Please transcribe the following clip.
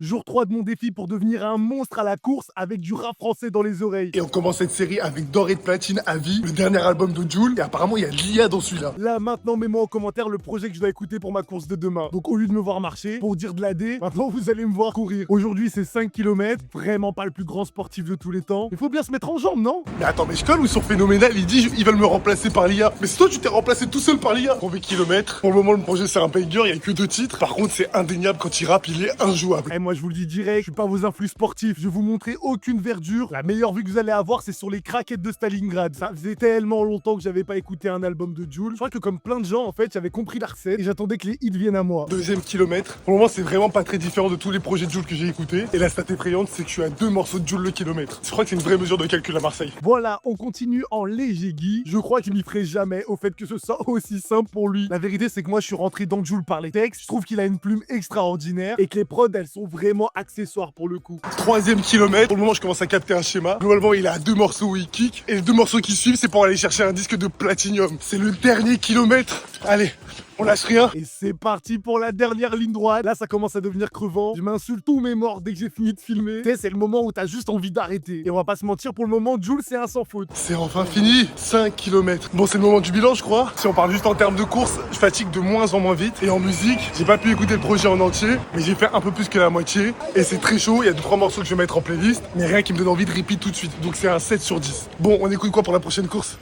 Jour 3 de mon défi pour devenir un monstre à la course avec du rap français dans les oreilles. Et on commence cette série avec Doré de Platine à vie, le dernier album de Jul. Et apparemment, il y a Lia dans celui-là. Là, maintenant, mets-moi en commentaire le projet que je dois écouter pour ma course de demain. Donc, au lieu de me voir marcher, pour dire de l'AD, maintenant, vous allez me voir courir. Aujourd'hui, c'est 5 km. Vraiment pas le plus grand sportif de tous les temps. Il faut bien se mettre en jambes, non? Mais attends, mais je colle ou sur Phénoménal, il dit ils veulent me remplacer par Lia. Mais c'est toi, tu t'es remplacé tout seul par Lia. 30 km. Pour le moment, le projet, c'est un banger, il y a que 2 titres. Par contre, c'est indéniable quand il rappe, il est injouable. Et moi, je vous le dis direct, je suis pas vos influx sportifs. Je vais vous montrer aucune verdure. La meilleure vue que vous allez avoir, c'est sur les craquettes de Stalingrad. Ça faisait tellement longtemps que j'avais pas écouté un album de Jul. Je crois que comme plein de gens, en fait, j'avais compris la recette et j'attendais que les hits viennent à moi. Deuxième kilomètre. Pour le moment, c'est vraiment pas très différent de tous les projets de Jul que j'ai écoutés. Et la stat effrayante, c'est que je suis à 2 morceaux de Jul le kilomètre. Je crois que c'est une vraie mesure de calcul à Marseille. Voilà, on continue en léger Guy. Je crois qu'il m'y ferait jamais au fait que ce soit aussi simple pour lui. La vérité, c'est que moi, je suis rentré dans Jul par les textes. Je trouve qu'il a une plume extraordinaire et que les prods, elles sont vraiment accessoires pour le coup. Troisième kilomètre. Pour le moment, je commence à capter un schéma. Globalement, il a 2 morceaux où il kick. Et les 2 morceaux qui suivent, c'est pour aller chercher un disque de platinium. C'est le dernier kilomètre. Allez, on lâche rien. Et c'est parti pour la dernière ligne droite. Là, ça commence à devenir crevant. Je m'insulte tous mes morts dès que j'ai fini de filmer. Tu sais, c'est le moment où t'as juste envie d'arrêter. Et on va pas se mentir, pour le moment, Jul, c'est un sans faute. C'est enfin fini. 5 km. Bon, c'est le moment du bilan, je crois. Si on parle juste en termes de course, je fatigue de moins en moins vite. Et en musique, j'ai pas pu écouter le projet en entier, mais j'ai fait un peu plus que la moitié. Et c'est très chaud. Il y a 2-3 morceaux que je vais mettre en playlist, mais rien qui me donne envie de repeat tout de suite. Donc c'est un 7 sur 10. Bon, on écoute quoi pour la prochaine course?